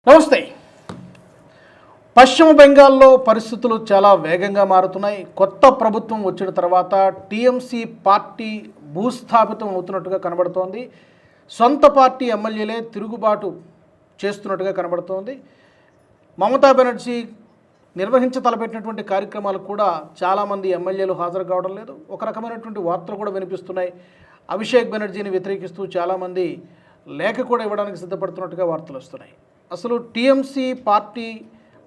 నమస్తే. పశ్చిమ బెంగాల్లో పరిస్థితులు చాలా వేగంగా మారుతున్నాయి. కొత్త ప్రభుత్వం వచ్చిన తర్వాత టీఎంసీ పార్టీ భూస్థాపితం అవుతున్నట్టుగా కనబడుతోంది. సొంత పార్టీ ఎమ్మెల్యేలే తిరుగుబాటు చేస్తున్నట్టుగా కనబడుతోంది. మమతా బెనర్జీ నిర్వహించతలపెట్టినటువంటి కార్యక్రమాలకు కూడా చాలామంది ఎమ్మెల్యేలు హాజరు కావడం లేదు. ఒక రకమైనటువంటి వార్తలు కూడా వినిపిస్తున్నాయి. అభిషేక్ బెనర్జీని వ్యతిరేకిస్తూ చాలామంది లేఖ కూడా ఇవ్వడానికి సిద్ధపడుతున్నట్టుగా వార్తలు వస్తున్నాయి. అసలు టీఎంసీ పార్టీ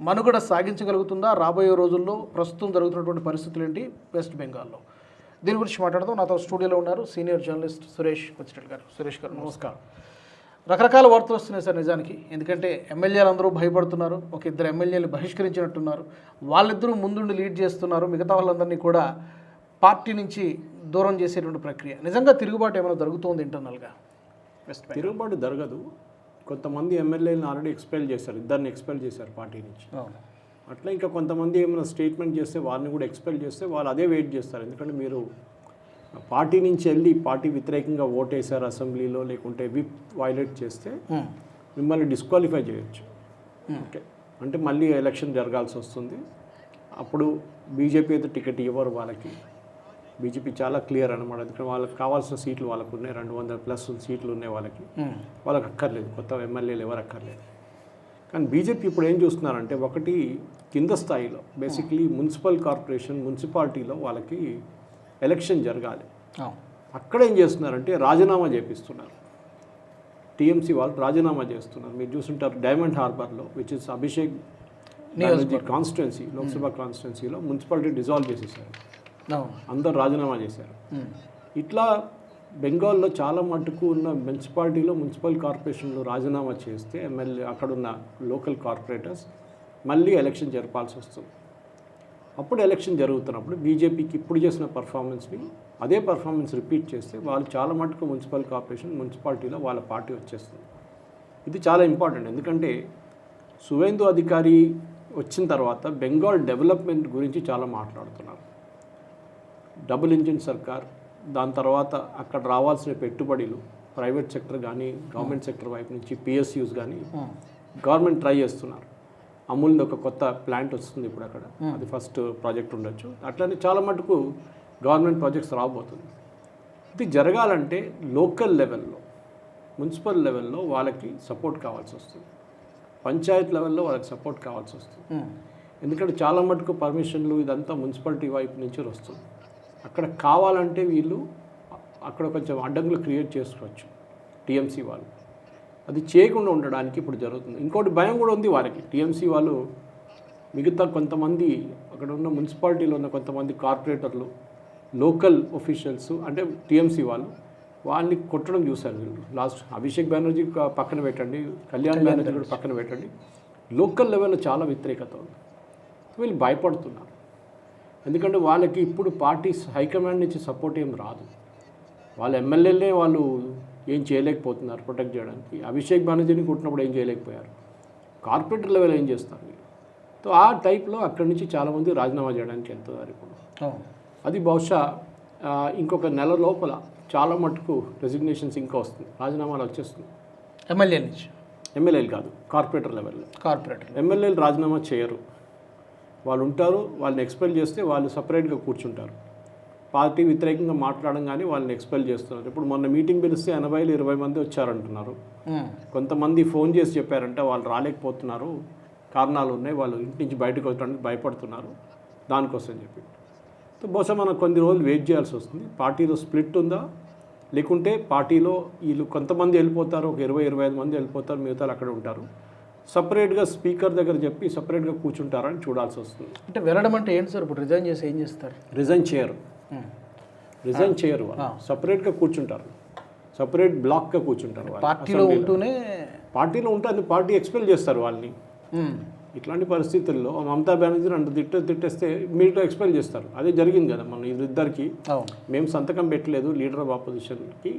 మనుగడ సాగించగలుగుతుందా రాబోయే రోజుల్లో? ప్రస్తుతం జరుగుతున్నటువంటి పరిస్థితులు ఏంటి వెస్ట్ బెంగాల్లో? దీని గురించి మాట్లాడదాం. నాతో స్టూడియోలో ఉన్నారు సీనియర్ జర్నలిస్ట్ సురేష్ కొచ్చిరెడ్డి గారు. సురేష్ గారు నమస్కారం. రకరకాల వార్తలు వస్తున్నాయి సార్ నిజానికి. ఎందుకంటే ఎమ్మెల్యేలు అందరూ భయపడుతున్నారు. ఒక ఇద్దరు ఎమ్మెల్యేలు బహిష్కరించినట్టున్నారు. వాళ్ళిద్దరూ ముందుండి లీడ్ చేస్తున్నారు. మిగతా వాళ్ళందరినీ కూడా పార్టీ నుంచి దూరం చేసేటువంటి ప్రక్రియ. నిజంగా తిరుగుబాటు ఏమైనా జరుగుతుంది ఇంటర్నల్గా వెస్ట్ బెంగాల్? తిరుగుబాటు జరగదు. కొంతమంది ఎమ్మెల్యేలను ఆల్రెడీ ఎక్స్పెల్ చేశారు, ఇద్దరిని ఎక్స్పెల్ చేశారు పార్టీ నుంచి. అట్లా ఇంకా కొంతమంది ఏమైనా స్టేట్మెంట్ చేస్తే వారిని కూడా ఎక్స్పెల్ చేస్తే వాళ్ళు అదే వెయిట్ చేస్తారు. ఎందుకంటే మీరు పార్టీ నుంచి వెళ్ళి పార్టీ వ్యతిరేకంగా ఓటేశారు అసెంబ్లీలో, లేకుంటే విప్ వైలేట్ చేస్తే మిమ్మల్ని డిస్క్వాలిఫై చేయొచ్చు. ఓకే, అంటే మళ్ళీ ఎలక్షన్ జరగాల్సి వస్తుంది. అప్పుడు బీజేపీ అయితే టికెట్ ఇవ్వరు వాళ్ళకి. బీజేపీ చాలా క్లియర్ అనమాట. ఎందుకంటే వాళ్ళకి కావాల్సిన సీట్లు వాళ్ళకు ఉన్నాయి, 200+ సీట్లు ఉన్నాయి వాళ్ళకి. వాళ్ళకి అక్కర్లేదు, కొత్త ఎమ్మెల్యేలు ఎవరు అక్కర్లేదు. కానీ బీజేపీ ఇప్పుడు ఏం చూస్తున్నారంటే, ఒకటి కింద స్థాయిలో బేసిక్లీ మున్సిపల్ కార్పొరేషన్ మున్సిపాలిటీలో వాళ్ళకి ఎలక్షన్ జరగాలి. అక్కడ ఏం చేస్తున్నారంటే రాజీనామా చేపిస్తున్నారు. టీఎంసీ వాళ్ళు రాజీనామా చేస్తున్నారు. మీరు చూస్తుంటారు డైమండ్ హార్బర్లో, which is Abhishek constituency, Lok Sabha కాన్స్టిట్యున్సీలో మున్సిపాలిటీ డిజాల్వ్ చేసేసారు. అందరూ రాజీనామా చేశారు. ఇట్లా బెంగాల్లో చాలా మటుకు ఉన్న మున్సిపాలిటీలో మున్సిపల్ కార్పొరేషన్లో రాజీనామా చేస్తే ఎమ్మెల్యే అక్కడున్న లోకల్ కార్పొరేటర్స్ మళ్ళీ ఎలక్షన్ జరపాల్సి వస్తుంది. అప్పుడు ఎలక్షన్ జరుగుతున్నప్పుడు బీజేపీకి ఇప్పుడు చేసిన పర్ఫార్మెన్స్ని అదే పర్ఫార్మెన్స్ రిపీట్ చేస్తే వాళ్ళు చాలా మటుకు మున్సిపల్ కార్పొరేషన్ మున్సిపాలిటీలో వాళ్ళ పార్టీ వచ్చేస్తుంది. ఇది చాలా ఇంపార్టెంట్. ఎందుకంటే సువేందు అధికారి వచ్చిన తర్వాత బెంగాల్ డెవలప్మెంట్ గురించి చాలా మాట్లాడుతున్నారు. డబుల్ ఇంజిన్ సర్కార్, దాని తర్వాత అక్కడ రావాల్సిన పెట్టుబడులు ప్రైవేట్ సెక్టర్ కానీ గవర్నమెంట్ సెక్టర్ వైపు నుంచి పిఎస్యూస్ కానీ గవర్నమెంట్ ట్రై చేస్తున్నారు. అమూల్ది ఒక కొత్త ప్లాంట్ వస్తుంది ఇప్పుడు అక్కడ, అది ఫస్ట్ ప్రాజెక్ట్ ఉండొచ్చు. అట్లనే చాలా మటుకు గవర్నమెంట్ ప్రాజెక్ట్స్ రాబోతుంది. ఇది జరగాలంటే లోకల్ లెవెల్లో మున్సిపల్ లెవెల్లో వాళ్ళకి సపోర్ట్ కావాల్సి వస్తుంది, పంచాయత్ లెవెల్లో వాళ్ళకి సపోర్ట్ కావాల్సి వస్తుంది. ఎందుకంటే చాలా మటుకు పర్మిషన్లు ఇదంతా మున్సిపాలిటీ వైపు నుంచి వస్తుంది. అక్కడ కావాలంటే వీళ్ళు అక్కడ కొంచెం అడ్డంకులు క్రియేట్ చేసుకోవచ్చు టీఎంసీ వాళ్ళు. అది చేయకుండా ఉండడానికి ఇప్పుడు జరుగుతుంది. ఇంకోటి భయం కూడా ఉంది వాళ్ళకి. టీఎంసీ వాళ్ళు మిగతా కొంతమంది అక్కడ ఉన్న మున్సిపాలిటీలో ఉన్న కొంతమంది కార్పొరేటర్లు, లోకల్ ఒఫీషియల్స్, అంటే టీఎంసీ వాళ్ళు వాళ్ళని కొట్టడం చూశారు వీళ్ళు. లాస్ట్ అభిషేక్ బెనర్జీ పక్కన పెట్టండి, కళ్యాణ్ బెనర్జీ కూడా పక్కన పెట్టండి, లోకల్ లెవెల్లో చాలా వ్యతిరేకత ఉంది. వీళ్ళు భయపడుతున్నారు. ఎందుకంటే వాళ్ళకి ఇప్పుడు పార్టీ హైకమాండ్ నుంచి సపోర్ట్ ఏం రాదు. వాళ్ళ ఎమ్మెల్యేలే వాళ్ళు ఏం చేయలేకపోతున్నారు ప్రొటెక్ట్ చేయడానికి. అభిషేక్ బెనర్జీని కొట్టినప్పుడు ఏం చేయలేకపోయారు. కార్పొరేటర్ లెవెల్ ఏం చేస్తారు వీళ్ళు? సో ఆ టైప్లో అక్కడి నుంచి చాలామంది రాజీనామా చేయడానికి వెళ్తున్నారు ఇప్పుడు. అది బహుశా ఇంకొక నెల లోపల చాలా మటుకు రెసిగ్నేషన్స్ ఇంకా వస్తుంది, రాజీనామాలు వచ్చేస్తుంది. ఎమ్మెల్యేలు కాదు, కార్పొరేటర్ లెవెల్లో. ఎమ్మెల్యేలు రాజీనామా చేయరు, వాళ్ళు ఉంటారు. వాళ్ళని ఎక్స్పెల్ చేస్తే వాళ్ళు సపరేట్గా కూర్చుంటారు. పార్టీ వ్యతిరేకంగా మాట్లాడడం కానీ వాళ్ళని ఎక్స్పెల్ చేస్తున్నారు. ఇప్పుడు మొన్న మీటింగ్ పిలిస్తే 80-20 మంది వచ్చారంటున్నారు. కొంతమంది ఫోన్ చేసి చెప్పారంటే వాళ్ళు రాలేకపోతున్నారు, కారణాలు ఉన్నాయి, వాళ్ళు ఇంటి నుంచి బయటకు వచ్చడానికి భయపడుతున్నారు, దానికోసం చెప్పి. సో బహుశా మనం కొన్ని రోజులు వెయిట్ చేయాల్సి వస్తుంది. పార్టీలో స్ప్లిట్ ఉందా, లేకుంటే పార్టీలో వీళ్ళు కొంతమంది వెళ్ళిపోతారు, ఒక 20-25 మంది వెళ్ళిపోతారు, మిగతాలు అక్కడ ఉంటారు. సపరేట్గా స్పీకర్ దగ్గర చెప్పి సపరేట్గా కూర్చుంటారని చూడాల్సి వస్తుంది. అంటే వెళ్ళడం అంటే ఏంటి సార్? ఇప్పుడు రిజైన్ చేసి ఏం చేస్తారు? రిజైన్ చేయరు వాళ్ళు, సపరేట్గా కూర్చుంటారు, సపరేట్ బ్లాక్గా కూర్చుంటారు. పార్టీలో ఉంటుంది, పార్టీ ఎక్స్పెల్ చేస్తారు వాళ్ళని. ఇట్లాంటి పరిస్థితుల్లో మమతా బెనర్జీ అంత తిట్టేస్తే మీరు ఎక్స్పెల్ చేస్తారు. అదే జరిగింది కదా మన ఇద్దరికి. మేము సంతకం పెట్టలేదు లీడర్ ఆఫ్ ఆపోజిషన్కి,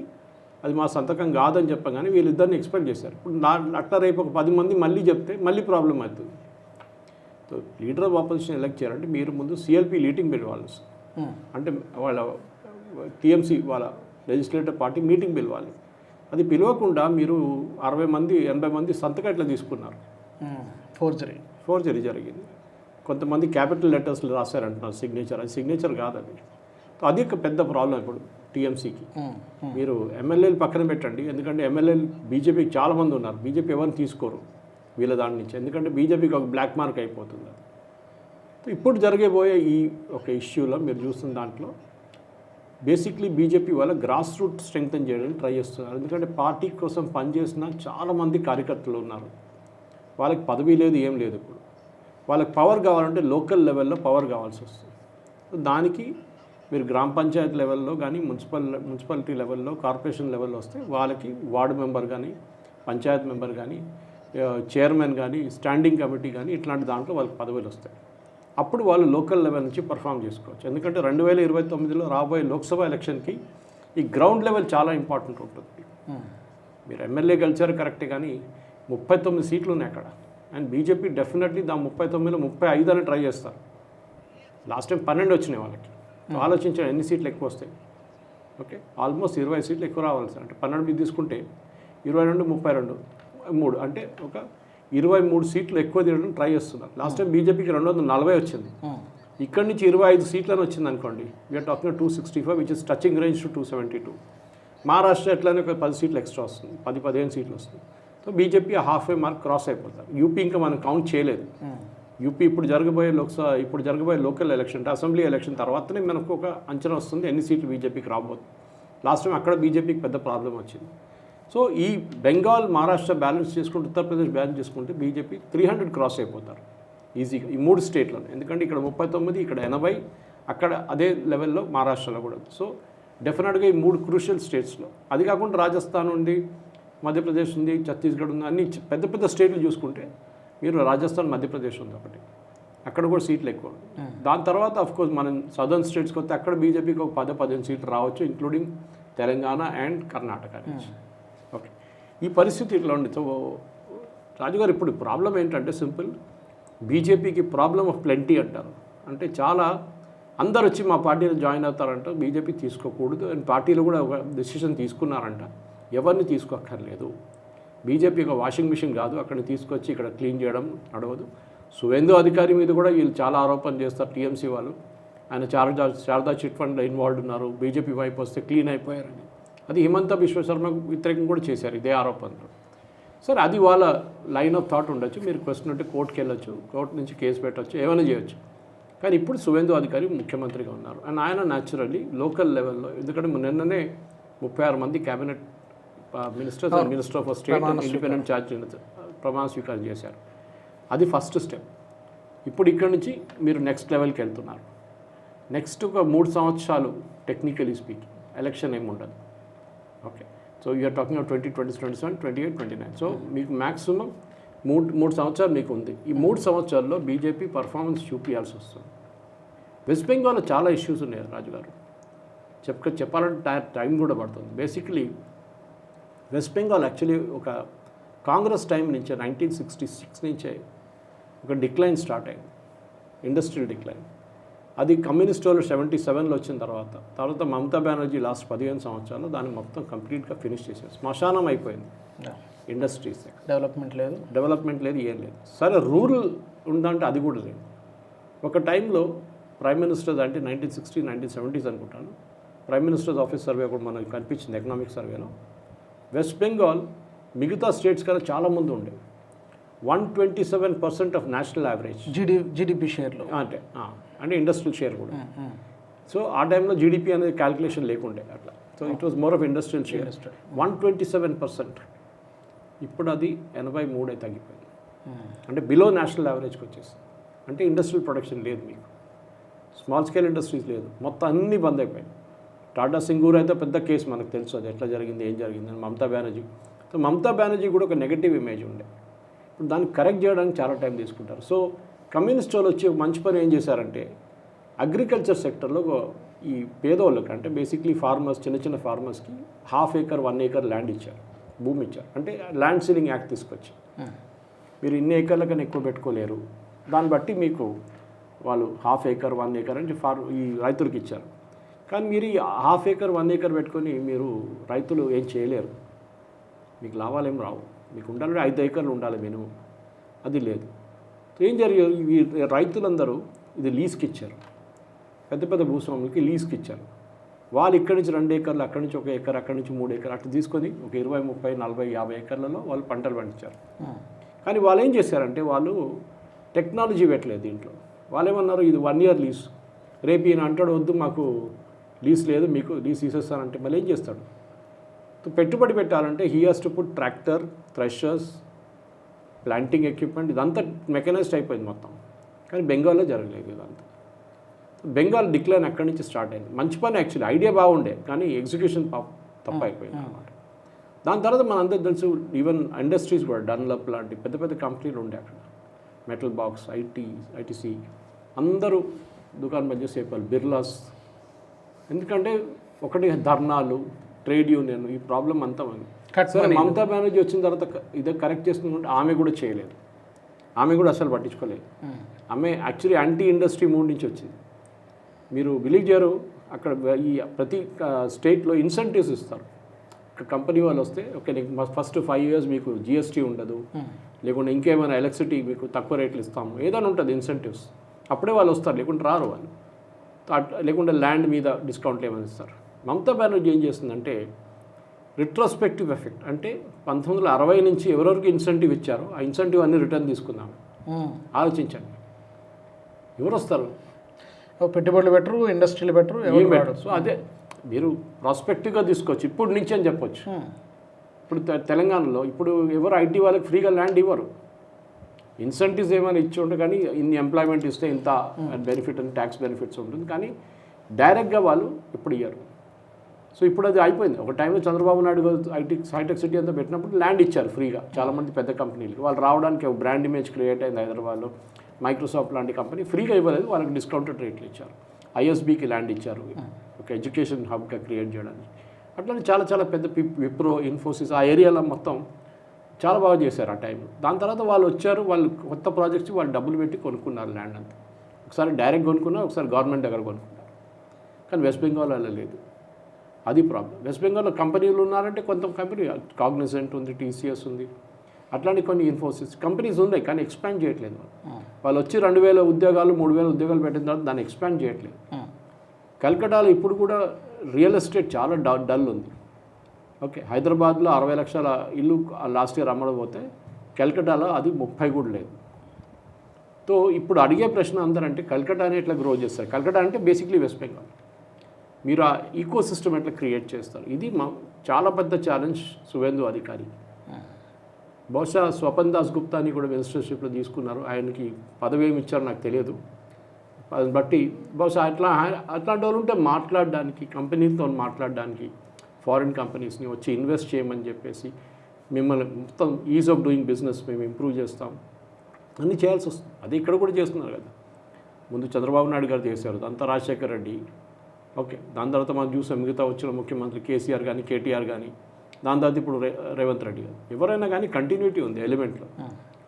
అది మా సంతకం కాదని చెప్పగానే వీళ్ళిద్దరిని ఎక్స్పెక్ట్ చేశారు. ఇప్పుడు అట్లా రేపు ఒక 10 మంది మళ్ళీ చెప్తే మళ్ళీ ప్రాబ్లం అవుతుంది. So leader of opposition elect చేయాలంటే మీరు ముందు సిఎల్పి మీటింగ్ పిలవాలి. అంటే వాళ్ళ టీఎంసీ వాళ్ళ లెజిస్లేటివ్ పార్టీ మీటింగ్ పిలవాలి. అది పిలవకుండా మీరు 60 మంది 80 మంది సంతకం ఎట్లా తీసుకున్నారు? ఫోర్జరీ జరిగింది. కొంతమంది క్యాపిటల్ లెటర్స్లో రాశారంటున్నారు సిగ్నేచర్, అది సిగ్నేచర్ కాదు అది. అది ఒక పెద్ద ప్రాబ్లం ఇప్పుడు టీఎంసీకి. మీరు ఎమ్మెల్యేలు పక్కన పెట్టండి, ఎందుకంటే ఎమ్మెల్యేలు బీజేపీకి చాలామంది ఉన్నారు, బీజేపీ ఎవరిని తీసుకోరు వీళ్ళ దాని నుంచి, ఎందుకంటే బీజేపీకి ఒక బ్లాక్ మార్క్ అయిపోతుంది. ఇప్పుడు జరగబోయే ఈ ఒక ఇష్యూలో మీరు చూస్తున్న దాంట్లో బేసిక్లీ బీజేపీ వాళ్ళ గ్రాస్ రూట్ స్ట్రెంగ్తన్ చేయడానికి ట్రై చేస్తున్నారు. ఎందుకంటే పార్టీ కోసం పనిచేసిన చాలామంది కార్యకర్తలు ఉన్నారు, వాళ్ళకి పదవి లేదు, ఏం లేదు. ఇప్పుడు వాళ్ళకి పవర్ కావాలంటే లోకల్ లెవెల్లో పవర్ కావాల్సి వస్తుంది. దానికి మీరు గ్రామ పంచాయతీ లెవెల్లో కానీ మున్సిపాలిటీ లెవెల్లో కార్పొరేషన్ లెవెల్లో వస్తే వాళ్ళకి వార్డు మెంబర్ కానీ పంచాయత్ మెంబర్ కానీ చైర్మన్ కానీ స్టాండింగ్ కమిటీ కానీ ఇట్లాంటి దాంట్లో వాళ్ళకి పదవులు వస్తాయి. అప్పుడు వాళ్ళు లోకల్ లెవెల్ నుంచి పర్ఫామ్ చేసుకోవచ్చు. ఎందుకంటే 2029లో రాబోయే లోక్సభ ఎలక్షన్కి ఈ గ్రౌండ్ లెవెల్ చాలా ఇంపార్టెంట్ ఉంటుంది. మీరు ఎమ్మెల్యే గెలిచారు కరెక్టే, కానీ 39 సీట్లు ఉన్నాయి అక్కడ. అండ్ బీజేపీ డెఫినెట్లీ 39లో 35 అని ట్రై చేస్తారు. లాస్ట్ టైం 12 వచ్చినాయి వాళ్ళకి. ఆలోచించారు ఎన్ని సీట్లు ఎక్కువ వస్తాయి. ఓకే, ఆల్మోస్ట్ 20 సీట్లు ఎక్కువ రావాలి సార్. అంటే 12 మీద తీసుకుంటే 22, 32, 3 అంటే ఒక 23 సీట్లు ఎక్కువ తీయడం ట్రై చేస్తున్నారు. లాస్ట్ టైం బీజేపీకి 240 వచ్చింది. ఇక్కడ నుంచి 25 సీట్లని వచ్చింది అనుకోండి, we're talking 265 which is touching range to 272. Maharashtra ఎట్లనే ఒక 10 సీట్లు ఎక్స్ట్రా వస్తుంది, 10-15 సీట్లు వస్తుంది. So BJP half way mark cross అయిపోతారు. యూపీ ఇంకా మనం కౌంట్ చేయలేదు. యూపీ ఇప్పుడు జరగబోయే లోకల్ ఎలక్షన్ అంటే అసెంబ్లీ ఎలక్షన్ తర్వాతనే మనకు ఒక అంచనా వస్తుంది ఎన్ని సీట్లు బీజేపీకి రాబోతుంది. లాస్ట్ టైం అక్కడ బీజేపీకి పెద్ద ప్రాబ్లం వచ్చింది. సో ఈ బెంగాల్ మహారాష్ట్ర బ్యాలెన్స్ చేసుకుంటే, ఉత్తరప్రదేశ్ బ్యాలెన్స్ చేసుకుంటే బీజేపీ 300 క్రాస్ అయిపోతారు ఈజీగా ఈ 3 స్టేట్లలో. ఎందుకంటే ఇక్కడ 39, ఇక్కడ 80, అక్కడ అదే లెవెల్లో మహారాష్ట్రలో కూడా. సో డెఫినెట్గా ఈ 3 క్రూషియల్ స్టేట్స్లో, అది కాకుండా రాజస్థాన్ ఉంది, మధ్యప్రదేశ్ ఉంది, ఛత్తీస్గఢ్ ఉంది, అన్ని పెద్ద పెద్ద స్టేట్లు చూసుకుంటే మీరు రాజస్థాన్, మధ్యప్రదేశ్ ఉంది ఒకటి, అక్కడ కూడా సీట్లు ఎక్కువ. దాని తర్వాత అఫ్కోర్స్ మనం సదర్న్ స్టేట్స్కి వస్తే అక్కడ బీజేపీకి ఒక 10-15 సీట్లు రావచ్చు, ఇంక్లూడింగ్ తెలంగాణ అండ్ కర్ణాటక నుంచి. ఓకే, ఈ పరిస్థితి ఇట్లా ఉంది. సో రాజుగారు ఇప్పుడు ప్రాబ్లం ఏంటంటే సింపుల్, బీజేపీకి ప్రాబ్లం ఆఫ్ ప్లెంటీ అంటారు. అంటే చాలా అందరు వచ్చి మా పార్టీలో జాయిన్ అవుతారంట, బీజేపీ తీసుకోకూడదు అండ్ పార్టీలో కూడా ఒక డెసిషన్ తీసుకున్నారంట, ఎవరిని తీసుకోక్కర్లేదు. బీజేపీ ఒక వాషింగ్ మిషన్ కాదు, అక్కడిని తీసుకొచ్చి ఇక్కడ క్లీన్ చేయడం నడవదు. సువేందు అధికారి మీద కూడా వీళ్ళు చాలా ఆరోపణలు చేస్తారు టీఎంసీ వాళ్ళు. ఆయన శారదా చిట్ ఫండ్లో ఇన్వాల్వ్ ఉన్నారు, బీజేపీ వైపు వస్తే క్లీన్ అయిపోయారని. అది హిమంత బిశ్వ శర్మకు వ్యతిరేకం కూడా చేశారు ఇదే ఆరోపణలు. సరే, అది వాళ్ళ లైన్ ఆఫ్ థాట్ ఉండొచ్చు. మీరు క్వశ్చన్ ఉంటే కోర్టుకి వెళ్ళొచ్చు, కోర్టు నుంచి కేసు పెట్టవచ్చు, ఏమైనా చేయొచ్చు. కానీ ఇప్పుడు సువేందు అధికారి ముఖ్యమంత్రిగా ఉన్నారు అండ్ ఆయన న్యాచురల్లీ లోకల్ లెవెల్లో, ఎందుకంటే నిన్ననే 36 మంది cabinet ministers and minister of state and independent charge ప్రమాణ స్వీకారం చేశారు. అది ఫస్ట్ స్టెప్. ఇప్పుడు ఇక్కడ నుంచి మీరు నెక్స్ట్ లెవెల్కి వెళ్తున్నారు. నెక్స్ట్ ఒక 3 సంవత్సరాలు టెక్నికలీ స్పీకింగ్ ఎలక్షన్ ఏమి ఉండదు. Okay, so you're talking 2027, 28, 29. So మీకు మ్యాక్సిమం 3 సంవత్సరాలు మీకు ఉంది. ఈ 3 సంవత్సరాల్లో బీజేపీ పర్ఫార్మెన్స్ చూపించాల్సి వస్తుంది. వెస్ట్ బెంగాల్లో చాలా ఇష్యూస్ ఉన్నాయి రాజుగారు, చెప్పాలంటే టైం కూడా పడుతుంది. బేసిక్లీ వెస్ట్ బెంగాల్ యాక్చువల్లీ ఒక కాంగ్రెస్ టైం నుంచే 1966 నుంచే ఒక డిక్లైన్ స్టార్ట్ అయింది, ఇండస్ట్రియల్ డిక్లైన్. అది కమ్యూనిస్ట్ వాళ్ళు 77లో వచ్చిన తర్వాత మమతా బెనర్జీ లాస్ట్ 15 సంవత్సరాలు దాన్ని మొత్తం కంప్లీట్గా ఫినిష్ చేశారు. శ్మశానం అయిపోయింది ఇండస్ట్రీస్. డెవలప్మెంట్ లేదు, ఏం లేదు. సరే, రూరల్ ఉందంటే అది కూడా లేదు. ఒక టైంలో ప్రైమ్ మినిస్టర్ అంటే 1960, 1970s అనుకుంటాను, ప్రైమ్ మినిస్టర్స్ ఆఫీస్ సర్వే కూడా మనకు కనిపించింది ఎకనామిక్ సర్వేలో. వెస్ట్ బెంగాల్ మిగతా స్టేట్స్ కన్నా చాలా ముందు ఉండేవి. 127% ఆఫ్ నేషనల్ యావరేజ్ జీడిపి షేర్లో, అంటే ఇండస్ట్రియల్ షేర్ కూడా. సో ఆ టైంలో జీడిపి అనేది క్యాలిక్యులేషన్ లేకుండే అట్లా. So it was more of industrial share. 127%. ఇప్పుడు అది 83 తగ్గిపోయింది. అంటే బిలో నేషనల్ యావరేజ్కి వచ్చేసింది. అంటే ఇండస్ట్రియల్ ప్రొడక్షన్ లేదు, మీకు స్మాల్ స్కేల్ ఇండస్ట్రీస్ లేదు, మొత్తం అన్నీ బంద్ అయిపోయింది. టాటా సింగూర్ అయితే పెద్ద కేసు మనకు తెలుసు, అది ఎట్లా జరిగింది, ఏం జరిగింది అని. మమతా బెనర్జీ, సో మమతా బెనర్జీ కూడా ఒక నెగటివ్ ఇమేజ్ ఉండే. ఇప్పుడు దాన్ని కరెక్ట్ చేయడానికి చాలా టైం తీసుకుంటారు. సో కమ్యూనిస్ట్ వాళ్ళు వచ్చి మంచి పని ఏం చేశారంటే, అగ్రికల్చర్ సెక్టర్లో ఈ పేదవాళ్ళకి, అంటే బేసిక్లీ ఫార్మర్స్, చిన్న చిన్న ఫార్మర్స్కి 1/2 acre 1 acre ల్యాండ్ ఇచ్చారు, భూమి ఇచ్చారు. అంటే ల్యాండ్ సీలింగ్ యాక్ట్ తీసుకొచ్చి మీరు ఇన్ని ఏకర్ల కన్నా ఎక్కువ పెట్టుకోలేరు, దాన్ని బట్టి మీకు వాళ్ళు 1/2 acre 1 acre అంటే ఈ రైతులకు ఇచ్చారు. కానీ మీరు ఈ 1/2 acre 1 acre పెట్టుకొని మీరు రైతులు ఏం చేయలేరు, మీకు లాభాలు ఏం రావు. మీకు ఉండాలంటే 5 acres ఉండాలి మినిమం. అది లేదు. ఏం జరిగింది, ఈ రైతులందరూ ఇది లీజ్కి ఇచ్చారు, పెద్ద పెద్ద భూస్వాములకి లీజ్కి ఇచ్చారు. వాళ్ళు ఇక్కడి నుంచి 2 ఎకర్లు, అక్కడి నుంచి 1 ఎకర్, అక్కడి నుంచి 3 ఎకర్ అట్లా తీసుకొని ఒక 20, 30, 40, 50 ఎకర్లలో వాళ్ళు పంటలు పండించారు. కానీ వాళ్ళు ఏం చేశారంటే వాళ్ళు టెక్నాలజీ పెట్టలేదు దీంట్లో. వాళ్ళు ఏమన్నారు, ఇది 1 ఇయర్ లీజ్, రేపు ఈయన అంటాడు వద్దు మాకు లీజ్ లేదు, మీకు లీజ్ తీసేస్తానంటే మళ్ళీ ఏం చేస్తాడు? పెట్టుబడి పెట్టాలంటే he has to put tractor, threshers, planting equipment, ఇదంతా మెకనైజ్డ్ అయిపోయింది మొత్తం. కానీ బెంగాల్లో జరగలేదు ఇదంతా. బెంగాల్ డిక్లైన్ అక్కడి నుంచి స్టార్ట్ అయింది. మంచి పని యాక్చువల్లీ, ఐడియా బాగుండే, కానీ ఎగ్జిక్యూషన్ తప్ప అయిపోయింది అన్నమాట. దాని తర్వాత మనందరూ తెలుసు, ఈవెన్ ఇండస్ట్రీస్ కూడా డన్లప్ లాంటి పెద్ద పెద్ద కంపెనీలు ఉండే అక్కడ, మెటల్ బాక్స్, ఐటీసీ అందరూ దుకాణం బంద్ చేసి అయిపోయారు, బిర్లాస్. ఎందుకంటే ఒకటి ధర్నాలు, ట్రేడ్ యూనియన్, ఈ ప్రాబ్లం అంతా ఉంది. సరే మమతా బెనర్జీ వచ్చిన తర్వాత ఇదే కరెక్ట్ చేస్తుందంటే ఆమె కూడా చేయలేదు, ఆమె కూడా అసలు పట్టించుకోలేదు. ఆమె యాక్చువల్లీ యాంటీ ఇండస్ట్రీ మూడ్ నుంచి వచ్చింది. మీరు బిలీవ్ చేయరు, అక్కడ ఈ ప్రతి స్టేట్లో ఇన్సెంటివ్స్ ఇస్తారు. కంపెనీ వాళ్ళు వస్తే ఓకే నీకు ఫస్ట్ 5 years మీకు జిఎస్టీ ఉండదు, లేకుంటే ఇంకేమైనా ఎలక్ట్రిసిటీ మీకు తక్కువ రేట్లు ఇస్తాము, ఏదైనా ఉంటుంది ఇన్సెంటివ్స్, అప్పుడే వాళ్ళు వస్తారు, లేకుంటే రారు వాళ్ళు. లేకుంటే ల్యాండ్ మీద డిస్కౌంట్లు ఏమైనా ఇస్తారు. మమతా బెనర్జీ ఏం చేస్తుందంటే రిట్రోస్పెక్టివ్ ఎఫెక్ట్, అంటే 1960 నుంచి ఎవరెవరికి ఇన్సెంటివ్ ఇచ్చారో ఆ ఇన్సెంటివ్ అన్ని రిటర్న్ తీసుకుందాం. ఆలోచించండి, ఎవరు వస్తారు? పెట్టుబడులు పెట్టరు, ఇండస్ట్రీలు పెట్టరు, ఏం పెట్టరు. సో అదే మీరు ప్రాస్పెక్టివ్గా తీసుకోవచ్చు ఇప్పుడు నుంచి అని చెప్పొచ్చు. ఇప్పుడు తెలంగాణలో ఇప్పుడు ఎవరు ఐటీ వాళ్ళకి ఫ్రీగా ల్యాండ్ ఇవ్వరు, ఇన్సెంటివ్స్ ఏమైనా ఇచ్చి ఉంటే, కానీ ఇన్ని ఎంప్లాయ్మెంట్ ఇస్తే ఇంత బెనిఫిట్ అని ట్యాక్స్ బెనిఫిట్స్ ఉంటుంది, కానీ డైరెక్ట్గా వాళ్ళు ఇప్పుడు ఇయ్యరు. సో ఇప్పుడు అది అయిపోయింది. ఒక టైంలో చంద్రబాబు నాయుడు హైటెక్ సిటీ అంతా పెట్టినప్పుడు ల్యాండ్ ఇచ్చారు ఫ్రీగా చాలామంది పెద్ద కంపెనీలు. వాళ్ళు రావడానికి ఒక బ్రాండ్ ఇమేజ్ క్రియేట్ అయింది హైదరాబాద్లో. మైక్రోసాఫ్ట్ లాంటి కంపెనీ ఫ్రీగా ఇవ్వలేదు, వాళ్ళకి డిస్కౌంటెడ్ రేట్లు ఇచ్చారు. ఐఎస్బీకి ల్యాండ్ ఇచ్చారు ఒక ఎడ్యుకేషన్ హబ్గా క్రియేట్ చేయడానికి. అట్లనే చాలా చాలా పెద్ద విప్రో, ఇన్ఫోసిస్ ఆ ఏరియాలో మొత్తం చాలా బాగా చేశారు ఆ టైంలో. దాని తర్వాత వాళ్ళు వచ్చారు, వాళ్ళు కొత్త ప్రాజెక్ట్స్ వాళ్ళు డబ్బులు పెట్టి కొనుక్కున్నారు ల్యాండ్ అంతా. ఒకసారి డైరెక్ట్ కొనుక్కున్నారు, ఒకసారి గవర్నమెంట్ దగ్గర కొనుక్కున్నారు. కానీ వెస్ట్ బెంగాల్ అలా లేదు, అది ప్రాబ్లం. వెస్ట్ బెంగాల్లో కంపెనీలు ఉన్నారంటే కొంత కంపెనీ కాగ్నిజెంట్ ఉంది, టీసీఎస్ ఉంది, అట్లాంటి కొన్ని ఇన్ఫోసిస్ కంపెనీస్ ఉన్నాయి, కానీ ఎక్స్పాండ్ చేయట్లేదు. వాళ్ళు వచ్చి 2000 ఉద్యోగాలు 3000 ఉద్యోగాలు పెట్టిన తర్వాత దాన్ని ఎక్స్పాండ్ చేయట్లేదు. కల్కటాలో ఇప్పుడు కూడా రియల్ ఎస్టేట్ చాలా డల్ ఉంది. ఓకే, హైదరాబాద్లో 60 లక్షల ఇల్లు లాస్ట్ ఇయర్ అమ్మడపోతే కల్కటాలో అది 30 కూడా లేదు. సో ఇప్పుడు అడిగే ప్రశ్న అందరంటే కల్కటాని ఎట్లా గ్రో చేస్తారు? కల్కటా అంటే బేసిక్లీ వెస్ట్ బెంగాల్. మీరు ఆ ఈకో సిస్టమ్ ఎట్లా క్రియేట్ చేస్తారు? ఇది చాలా పెద్ద ఛాలెంజ్ సువేందు అధికారి. బహుశా స్వపన్ దాస్ గుప్తాని కూడా మినిస్టర్షిప్లో తీసుకున్నారు, ఆయనకి పదవి ఏమి ఇచ్చారో నాకు తెలియదు. దాన్ని బట్టి బహుశా అట్లాంటి వాళ్ళు ఉంటే మాట్లాడడానికి, కంపెనీలతో మాట్లాడడానికి, ఫారిన్ కంపెనీస్ని వచ్చి ఇన్వెస్ట్ చేయమని చెప్పేసి మిమ్మల్ని మొత్తం ఈజ్ ఆఫ్ డూయింగ్ బిజినెస్ మేము ఇంప్రూవ్ చేస్తాం అన్నీ చేయాల్సి వస్తుంది. అది ఇక్కడ కూడా చేస్తున్నారు కదా. ముందు చంద్రబాబు నాయుడు గారు చేశారు, అంతా రాజశేఖర్ రెడ్డి. ఓకే, దాని తర్వాత మనం చూసాం మిగతా వచ్చిన ముఖ్యమంత్రి కేసీఆర్ కానీ, కేటీఆర్ కానీ, దాని తర్వాత ఇప్పుడు రేవంత్ రెడ్డి గారు. ఎవరైనా కానీ కంటిన్యూటీ ఉంది ఎలిమెంట్లో.